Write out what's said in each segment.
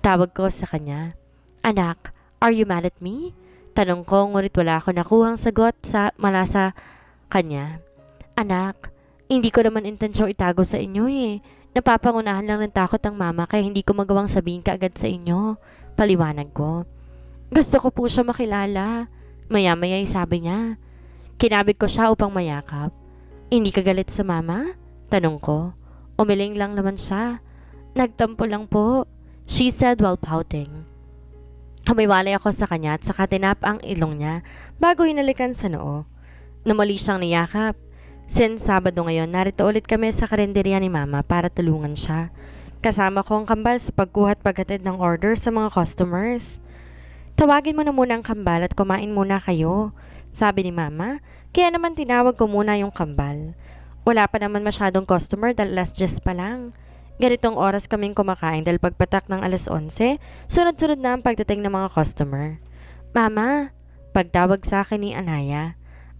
Tawag ko sa kanya. Anak, are you mad at me? Tanong ko ngunit wala ako nakuhang sagot mula sa kanya. Anak, hindi ko naman intensyong itago sa inyo eh. Napapangunahan lang ng takot ang mama kaya hindi ko magawang sabihin kaagad sa inyo. Paliwanag ko. Gusto ko po siya makilala. Maya-maya ay sabi niya. Kinabig ko siya upang mayakap. Hindi ka galit sa mama? Tanong ko. Umiling lang naman siya. Nagtampo lang po, she said while pouting. Humiwalay ako sa kanya at saka tinap ang ilong niya bago hinalikan sa noo. Namali siyang niyakap. Since Sabado ngayon, narito ulit kami sa karinderya ni Mama para tulungan siya. Kasama ko ang kambal sa pagkuha at paghatid ng order sa mga customers. Tawagin mo na muna ang kambal at kumain muna kayo, sabi ni Mama, kaya naman tinawag ko muna yung kambal. Wala pa naman masyadong customer dahil last just pa lang. Ganitong oras kaming kumakain dahil pagpatak ng 11:00, sunod-sunod na ang pagdating ng mga customer. Mama, pagtawag sa akin ni Anaya.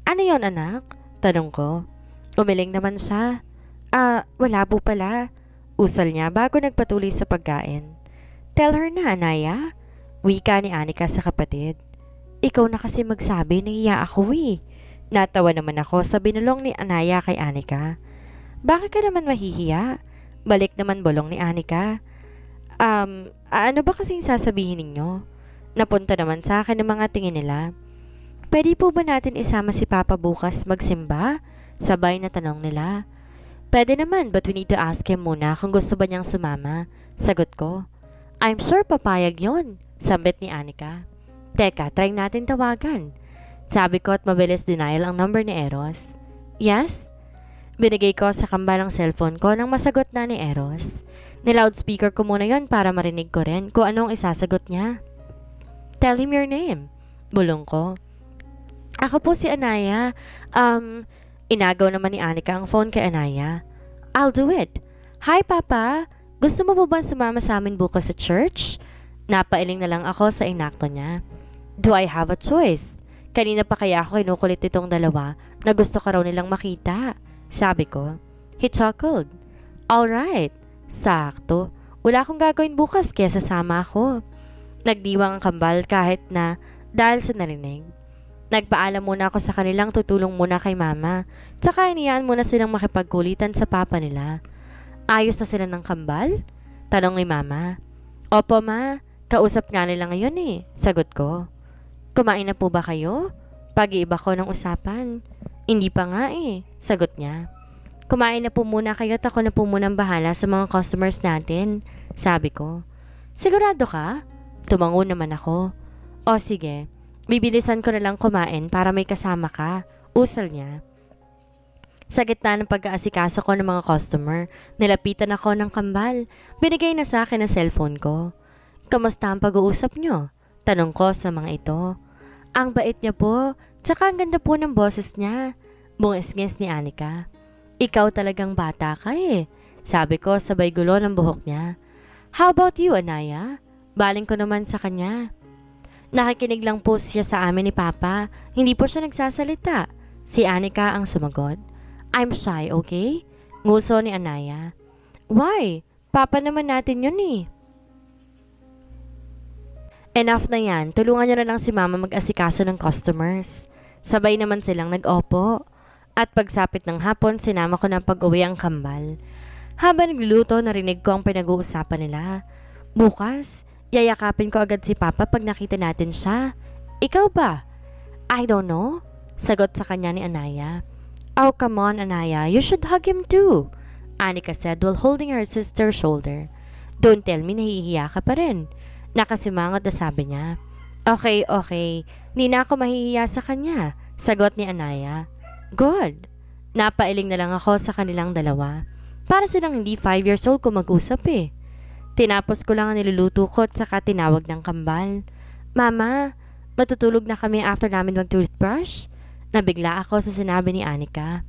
Ano yon anak? Tanong ko. Umiling naman siya. Wala po pala. Usal niya bago nagpatuloy sa pagkain. Tell her na, Anaya. Wika ni Anika sa kapatid. Ikaw na kasi magsabi, nahiya ako eh. Natawa naman ako sa binulong ni Anaya kay Anika. Bakit ka naman mahihiya? Balik naman bulong ni Anika. Ano ba kasing sasabihin ninyo? Napunta naman sa akin ang mga tingin nila. Pwede po ba natin isama si Papa bukas magsimba? Sabay na tanong nila. Pwede naman, but we need to ask him muna kung gusto ba niyang sumama. Sagot ko. I'm sure papayag yon, sambit ni Anika. Teka, try natin tawagan. Sabi ko at mabilis denial ang number ni Eros. Yes? Binigay ko sa kambal ang cellphone ko nang masagot na ni Eros. Ni-loudspeaker ko muna yon para marinig ko rin kung anong isasagot niya. Tell him your name. Bulong ko. Ako po si Anaya. Inagaw naman ni Anika ang phone kay Anaya. I'll do it. Hi, Papa. Gusto mo po ba sumama sa amin bukas sa church? Napailing na lang ako sa inakto niya. Do I have a choice? Kanina pa kaya ako kinukulit itong dalawa na gusto ka raw nilang makita. Sabi ko. He chuckled. Alright. Sakto. Wala akong gagawin bukas kaya sasama ako. Nagdiwang ang kambal kahit na dahil sa narinig. Nagpaalam muna ako sa kanilang tutulong muna kay Mama. Tsaka iniyaan muna silang makipagkulitan sa papa nila. Ayos na sila ng kambal? Tanong ni Mama. Opo ma, kausap nga nila ngayon eh. Sagot ko. Kumain na po ba kayo? Pag-iiba ko ng usapan. Hindi pa nga eh. Sagot niya. Kumain na po muna kayo at ako na po munang bahala sa mga customers natin. Sabi ko. Sigurado ka? Tumango naman ako. O sige. Bibilisan ko na lang kumain para may kasama ka. Usal niya. Sa gitna ng pag-aasikaso ko ng mga customer, nilapitan ako ng kambal. Binigay na sa akin ang cellphone ko. Kamusta ang pag-uusap niyo? Tanong ko sa mga ito. Ang bait niya po, tsaka ang ganda po ng boses niya. Bungisngis ni Anika. Ikaw talagang bata ka eh. Sabi ko sabay gulo ng buhok niya. How about you, Anaya? Baling ko naman sa kanya. Nakikinig lang po siya sa amin ni Papa. Hindi po siya nagsasalita. Si Anika ang sumagot. I'm shy, okay? Nguso ni Anaya. Why? Papa naman natin yun eh. Enough na yan. Tulungan niyo na lang si Mama mag-asikaso ng customers. Sabay naman silang nag-opo. At pagsapit ng hapon, sinama ko ng pag-uwi ang kambal. Habang nagluluto, narinig ko ang pinag-uusapan nila. Bukas, yayakapin ko agad si Papa pag nakita natin siya. Ikaw ba? I don't know. Sagot sa kanya ni Anaya. Oh, come on, Anaya. You should hug him too. Anika said while holding her sister's shoulder. Don't tell me nahihiya ka pa rin. Nakasimangot na sabi niya. Okay. Hindi na ako mahihiya sa kanya. Sagot ni Anaya. Good. Napailing na lang ako sa kanilang dalawa. Para silang hindi 5 years old kung mag-usap eh. Tinapos ko lang ang niluluto ko at saka tinawag ng kambal. Mama, matutulog na kami after namin mag-toothbrush? Nabigla ako sa sinabi ni Anika.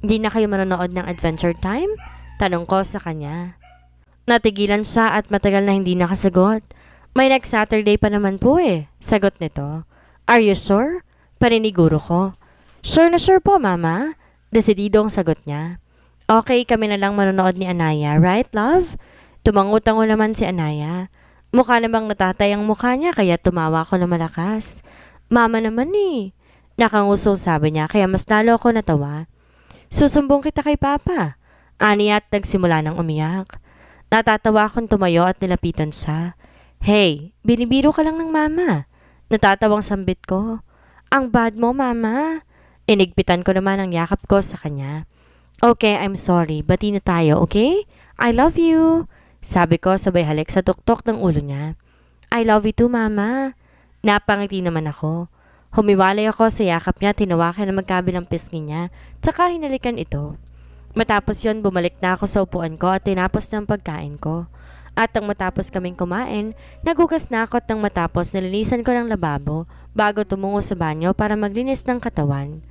Hindi na kayo manonood ng Adventure Time? Tanong ko sa kanya. Natigilan siya at matagal na hindi nakasagot. May next Saturday pa naman po eh. Sagot nito. Are you sure? Paniniguro ko. Sure na sure po, Mama. Desididong sagot niya. Okay, kami na lang manonood ni Anaya, right, love? Tumangutango naman si Anaya. Mukha namang natatay ang mukha niya kaya tumawa ako na malakas. Mama naman eh. Nakangusong sabi niya kaya mas lalo ako natawa. Susumbong kita kay Papa. Ani at nagsimula ng umiyak. Natatawa akong tumayo at nilapitan siya. Hey, binibiro ka lang ng mama. Natatawang sambit ko. Ang bad mo, mama. Inigpitan ko naman ang yakap ko sa kanya. Okay, I'm sorry. Bati na tayo, okay? I love you. Sabi ko sabay halik sa tuktok ng ulo niya. I love you too, mama. Napangiti naman ako. Humiwalay ako sa yakap niya, tinawakan na magkabilang pisngi niya, tsaka hinalikan ito. Matapos yon, bumalik na ako sa upuan ko at tinapos ng pagkain ko. At nang matapos kaming kumain, nagugas na ako at nang matapos nilinisan ko ng lababo bago tumungo sa banyo para maglinis ng katawan.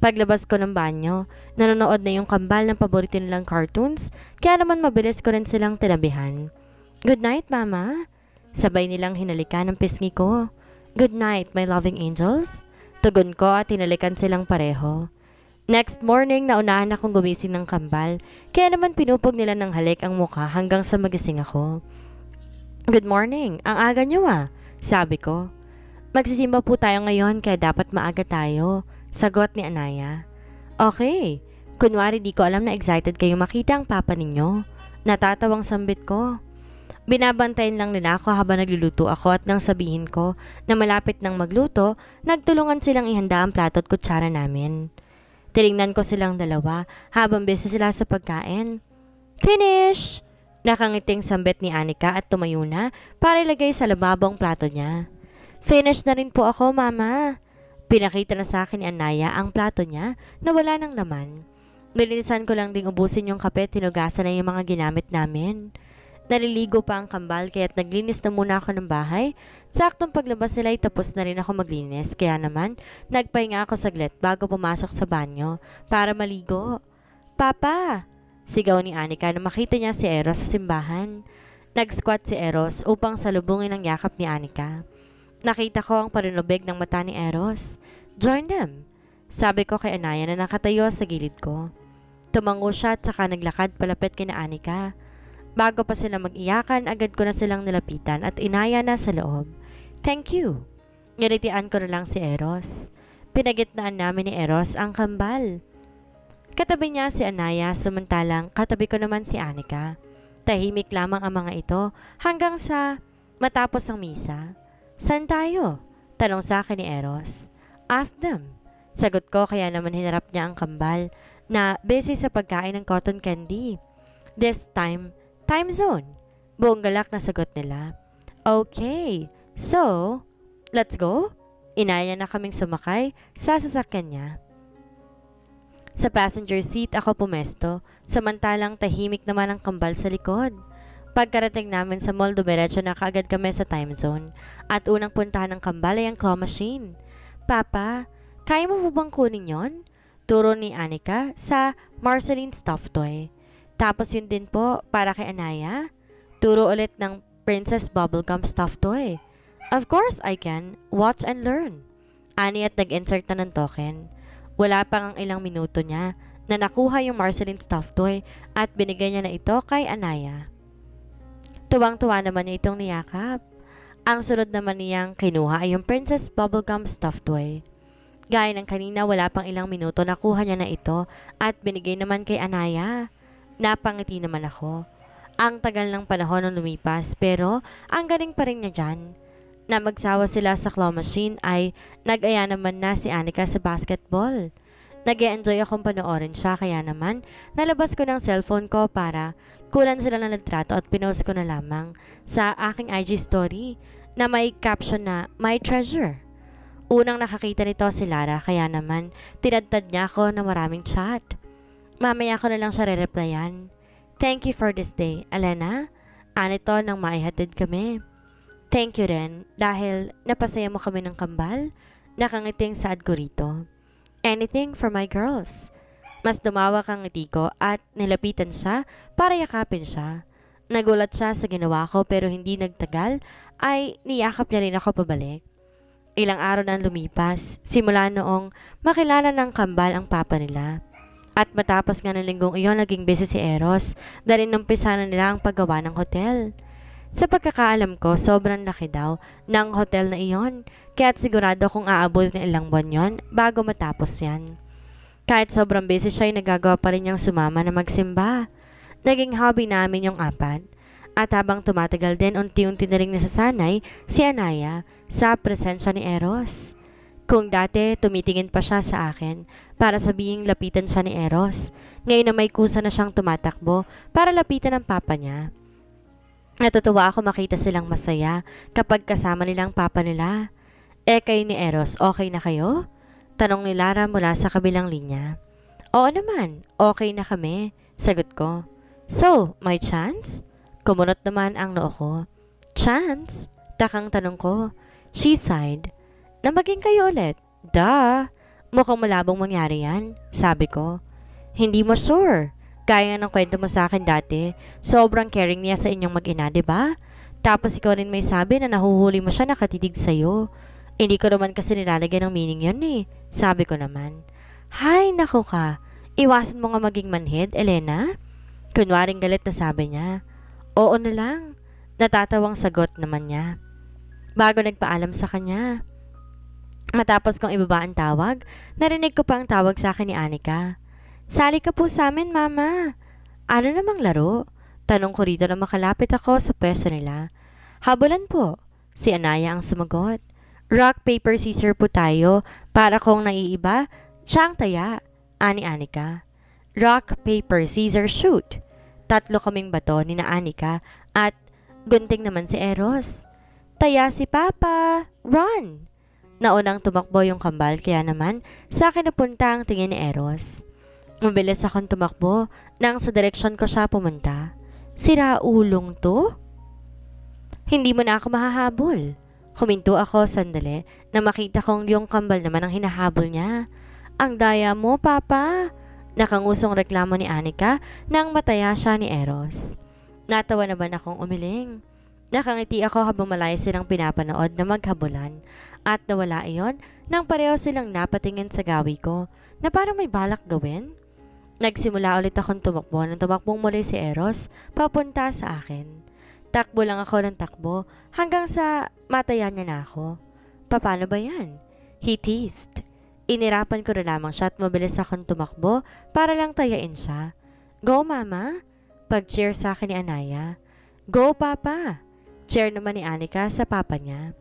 Paglabas ko ng banyo, nanonood na yung kambal ng paborito nilang cartoons, kaya naman mabilis ko rin silang tinabihan. Good night, mama. Sabay nilang hinalikan ng pisngi ko. Good night, my loving angels. Tugon ko at hinalikan silang pareho. Next morning, naunahan akong gumising ng kambal, kaya naman pinupog nila ng halik ang mukha hanggang sa magising ako. Good morning, ang aga niyo sabi ko. Magsisimba po tayo ngayon kaya dapat maaga tayo, sagot ni Anaya. Okay, kunwari di ko alam na excited kayo makita ang papa ninyo. Natatawang sambit ko. Binabantayan lang nila ako habang nagluluto ako at nang sabihin ko na malapit nang magluto, nagtulungan silang ihanda ang plato at kutsara namin. Tinignan ko silang dalawa habang busy sila sa pagkain. Finish! Nakangiting sambit ni Anika at tumayo na para ilagay sa lababo ang plato niya. Finish na rin po ako, mama. Pinakita na sa akin ni Anaya ang plato niya na wala ng laman. Nilinisan ko lang ding ubusin yung kape, tinugasan na yung mga ginamit namin. Naliligo pa ang kambal kaya't naglinis na muna ako ng bahay. Saktong paglabas nila ay tapos na rin ako maglinis. Kaya naman, nagpahinga ako saglit bago pumasok sa banyo para maligo. Papa! Sigaw ni Anika na makita niya si Eros sa simbahan. Nag-squat si Eros upang salubungin ang yakap ni Anika. Nakita ko ang parinubig ng mata ni Eros. Join them! Sabi ko kay Anaya na nakatayo sa gilid ko. Tumango siya at saka naglakad palapit kina Anika. Bago pa sila mag-iyakan, agad ko na silang nilapitan at inaya na sa loob. Thank you. Nginitian ko na lang si Eros. Pinagitnaan namin ni Eros ang kambal. Katabi niya si Anaya, samantalang katabi ko naman si Anika. Tahimik lamang ang mga ito hanggang sa matapos ang misa. Saan tayo? Tanong sa akin ni Eros. Ask them. Sagot ko kaya naman hinarap niya ang kambal na busy sa pagkain ng cotton candy. This time zone. Buong galak na sagot nila. Okay, so, let's go? Inaya na kaming sumakay sa sasakyan niya. Sa passenger seat ako pumesto, samantalang tahimik naman ang kambal sa likod. Pagkarating namin sa mall, dumiretso na kaagad kami sa time zone at unang puntahan ng kambal ay ang claw machine. Papa, kaya mo po bang kunin yon? Turo ni Anika sa Marceline stuffed toy. Tapos yun din po para kay Anaya. Turo ulit ng Princess Bubblegum stuffed toy. Of course I can. Watch and learn. Ani at nag-insert na ng token. Wala pang ang ilang minuto niya na nakuha yung Marceline stuffed toy at binigay niya na ito kay Anaya. Tuwang-tuwa naman niya itong niyakap. Ang sunod naman niyang kinuha ay yung Princess Bubblegum stuffed toy. Gaya ng kanina, wala pang ilang minuto nakuha niya na ito at binigay naman kay Anaya. Napangiti naman ako. Ang tagal ng panahon nung lumipas pero ang galing pa rin niya dyan. Na magsawa sila sa claw machine ay nag-aya naman na si Anika sa basketball. Nag-e-enjoy akong panoorin siya kaya naman nalabas ko ng cellphone ko para kunan sila ng litrato at pinost ko na lamang sa aking IG story na may caption na My Treasure. Unang nakakita nito si Lara kaya naman tinadtad niya ako na maraming chat. Mamaya ko na lang siya re-replyan. Thank you for this day, Alena. Anito nang maihatid kami. Thank you rin dahil napasaya mo kami ng kambal. Nakangiting saad ko rito. Anything for my girls. Mas dumawak ang ngiti ko at nilapitan siya para yakapin siya. Nagulat siya sa ginawa ko pero hindi nagtagal ay niyakap niya rin ako pabalik. Ilang araw na lumipas simula noong makilala ng kambal ang papa nila. At matapos nga ng linggong iyon, naging busy si Eros dahil numpisa na nila ang paggawa ng hotel. Sa pagkakaalam ko, sobrang laki daw ng hotel na iyon, kaya't sigurado kung aabot ng ilang buwan yon bago matapos yan. Kahit sobrang busy siya ay nagagawa pa rin niyang sumama na magsimba. Naging hobby namin yung apat. At habang tumatagal din, unti-unti na rin nasasanay si Anaya sa presensya ni Eros. Kung dati tumitingin pa siya sa akin para sabihing lapitan siya ni Eros, ngayon na may kusa na siyang tumatakbo para lapitan ang papa niya. Natutuwa ako makita silang masaya kapag kasama nilang papa nila. Kayo ni Eros, okay na kayo? Tanong ni Lara mula sa kabilang linya. Oo naman, okay na kami, sagot ko. So, may chance? Kumunot naman ang noo ko. Chance? Takang tanong ko. She sighed. Na maging kayo ulit. Duh! Mukhang malabong mangyari yan, sabi ko. Hindi mo sure. Kaya ng kwento mo sa akin dati, sobrang caring niya sa inyong mag-ina, diba? Tapos ikaw rin may sabi na nahuhuli mo siya nakatitig sa'yo. Hindi ko naman kasi nilalagyan ng meaning yun eh, sabi ko naman. Hay, nako ka. Iwasan mo nga maging manhid, Elena? Kunwaring galit na sabi niya. Oo na lang. Natatawang sagot naman niya. Bago nagpaalam sa kanya. Matapos kong ibaba ang tawag, narinig ko pa ang tawag sa akin ni Anika. Sali ka po sa amin, Mama. Ano namang laro? Tanong ko rito na makalapit ako sa pwesto nila. Habulan po. Si Anaya ang sumagot. Rock, paper, scissors po tayo para kung naiiba, siya ang taya. Ani Anika. Rock, paper, scissors, shoot. Tatlo kaming bato ni na Anika at gunting naman si Eros. Taya si Papa. Run! Naunang tumakbo yung kambal kaya naman sa akin napunta ang tingin ni Eros. Mabilis akong tumakbo nang sa direksyon ko siya pumunta. Sira ulong to? Hindi mo na ako mahahabol. Huminto ako sandali na makita kong yung kambal naman ang hinahabol niya. Ang daya mo, Papa! Nakangusong reklamo ni Anika nang mataya siya ni Eros. Natawa naman akong umiling. Nakangiti ako habang malayo silang pinapanood na maghabulan at nawala iyon nang pareho silang napatingin sa gawi ko na parang may balak gawin. Nagsimula ulit akong tumakbo nang tumakbong muli si Eros papunta sa akin. Takbo lang ako ng takbo hanggang sa mataya niya na ako. Paano ba yan? He teased. Inirapan ko na lamang siya at mabilis akong tumakbo para lang tayain siya. Go, Mama! Pag-cheer sa akin ni Anaya. Go, Papa! Cheer naman ni Anika sa papa niya.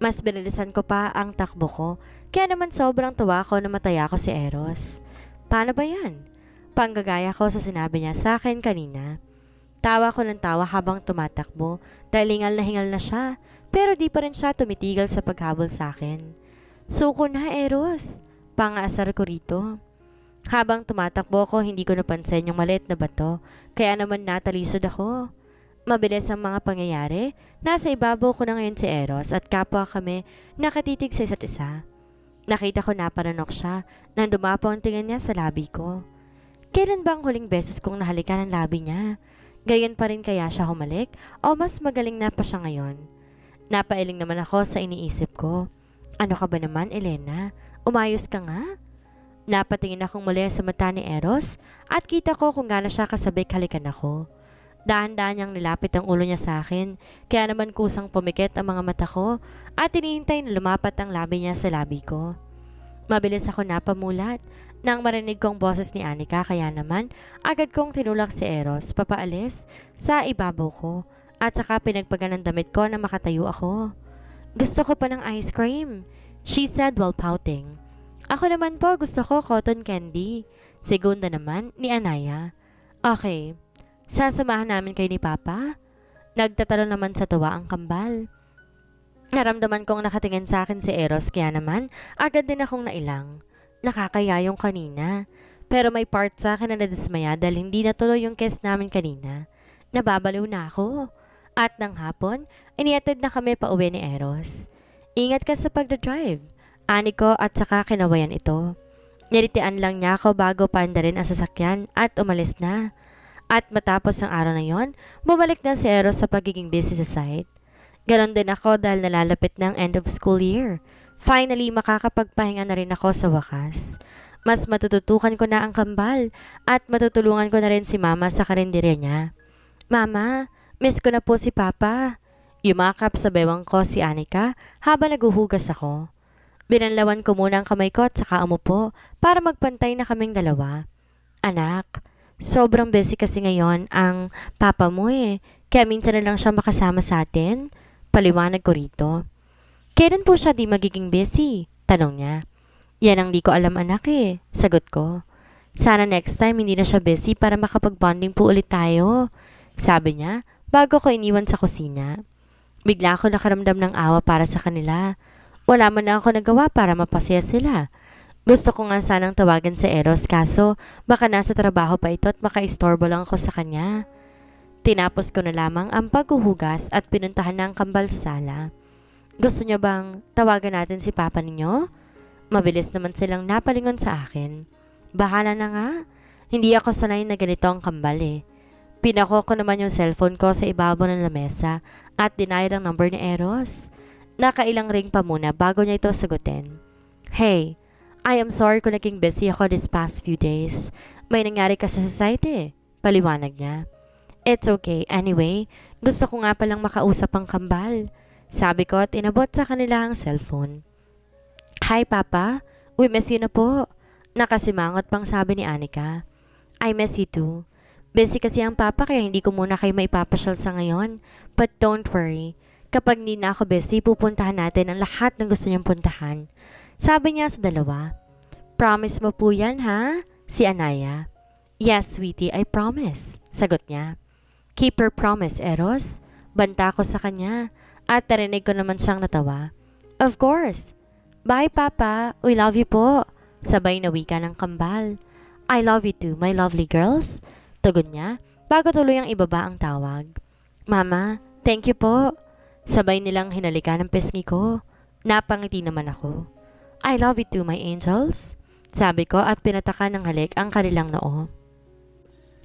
Mas binilisan ko pa ang takbo ko kaya naman sobrang tuwa ko na mataya ko si Eros. Paano ba yan? Panggagaya ko sa sinabi niya sa akin kanina. Tawa ko ng tawa habang tumatakbo dahil hingal na siya pero di pa rin siya tumitigil sa paghabol sa akin. Suko na, Eros. Pangaasar ko rito. Habang tumatakbo ko hindi ko napansin yung maliit na bato kaya naman natalisod ako. Mabilis ang mga pangyayari. Nasa ibabaw ko na ngayon si Eros at kapwa kami nakatitig sa isa't isa. Nakita ko na paranok siya nang dumapo ang tingin niya sa labi ko. Kailan ba ang huling beses kong nahalikan ang labi niya? Gayon pa rin kaya siya humalik o mas magaling na pa siya ngayon? Napailing naman ako sa iniisip ko. Ano ka ba naman, Elena? Umayos ka nga? Napatingin akong muli sa mata ni Eros at kita ko kung gaano siya kasabik halikan ako. Dahan-dahan niyang nilapit ang ulo niya sa akin, kaya naman kusang pumikit ang mga mata ko at hinihintay na lumapat ang labi niya sa labi ko. Mabilis ako napamulat nang marinig kong boses ni Anika kaya naman agad kong tinulak si Eros papaalis sa ibabaw ko at saka pinagpagan ng damit ko na makatayo ako. Gusto ko pa ng ice cream, she said while pouting. Ako naman po gusto ko cotton candy, segunda naman ni Anaya. Okay. Sasamahan namin kayo ni Papa? Nagtatalo naman sa tuwa ang kambal. Naramdaman kong nakatingin sa akin si Eros kaya naman agad din akong nailang. Nakakaya yung kanina. Pero may part sa akin na nadismaya dahil hindi natuloy yung kiss namin kanina. Nababaliw na ako. At ng hapon, iniatid na kami pa uwi ni Eros. Ingat ka sa pagdadrive. Ani ko at saka kinawayan ito. Nilitian lang niya ako bago paandarin ang sasakyan at umalis na. At matapos ang araw na yon, bumalik na si Eros sa pagiging busy sa site. Ganon din ako dahil nalalapit ng end of school year. Finally, makakapagpahinga na rin ako sa wakas. Mas matututukan ko na ang kambal at matutulungan ko na rin si Mama sa karinderya niya. Mama, Miss ko na po si Papa. Yumakap sa bewang ko si Anika habang naguhugas ako. Binanlawan ko muna ang kamay ko at saka umupo para magpantay na kaming dalawa. Anak, sobrang busy kasi ngayon ang papa mo kaya minsan na lang siya makasama sa atin. Paliwanag ko rito. Kailan po siya di magiging busy? Tanong niya. Yan ang di ko alam anak sagot ko. Sana next time hindi na siya busy para makapag-bonding po ulit tayo. Sabi niya bago ko iniwan sa kusina. Bigla ako nakaramdam ng awa para sa kanila. Wala man lang ako nagawa para mapasaya sila. Gusto ko nga sanang tawagan si Eros kaso baka nasa trabaho pa ito at makaistorbo lang ako sa kanya. Tinapos ko na lamang ang paghuhugas at pinuntahan na ang kambal sa sala. Gusto niyo bang tawagan natin si Papa ninyo? Mabilis naman silang napalingon sa akin. Bahala na nga. Hindi ako sanay na ganito ang kambal Pinako ko naman yung cellphone ko sa ibabaw ng lamesa at denial ang number ni Eros. Nakailang ring pa muna bago niya ito sagutin. Hey, I am sorry kung naging busy ako this past few days. May nangyari ka sa society Paliwanag niya. It's okay. Anyway, gusto ko nga palang makausap ang kambal. Sabi ko at inabot sa kanila ang cellphone. Hi Papa, we miss you na po. Nakasimangot pang sabi ni Anika. I miss you too. Busy kasi ang papa kaya hindi ko muna kayo maipapasyal sa ngayon. But don't worry. Kapag hindi na ako busy, pupuntahan natin ang lahat ng gusto niyang puntahan. Sabi niya sa dalawa. Promise mo po yan ha? Si Anaya. Yes, sweetie, I promise. Sagot niya. Keep your promise, Eros. Banta ko sa kanya. At narinig ko naman siyang natawa. Of course. Bye, Papa. We love you po. Sabay na wika ng kambal. I love you too, my lovely girls. Tugon niya, bago tuloy ang ibaba ang tawag. Mama, thank you po. Sabay nilang hinalikan ng pisngi ko. Napangiti naman ako. I love you too, my angels. Sabi ko at pinatakan ng halik ang kanilang noo.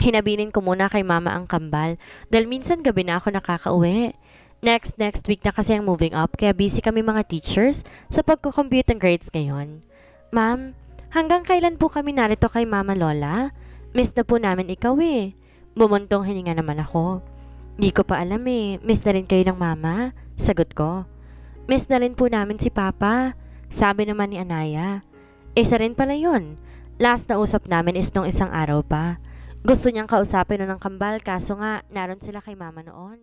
Hinabilin ko muna kay mama ang kambal dahil minsan gabi na ako nakakauwi. Next week na kasi ang moving up kaya busy kami mga teachers sa pagkukompute ng grades ngayon. Ma'am, hanggang kailan po kami narito kay Mama Lola? Miss na po namin ikaw Bumuntong hininga naman ako. Di ko pa alam Miss na rin kayo ng mama? Sagot ko. Miss na rin po namin si Papa. Sabi naman ni Anaya. Isa rin pala yun. Last na usap namin is nung isang araw pa. Gusto niyang kausapin nun ng kambal kaso nga naroon sila kay mama noon.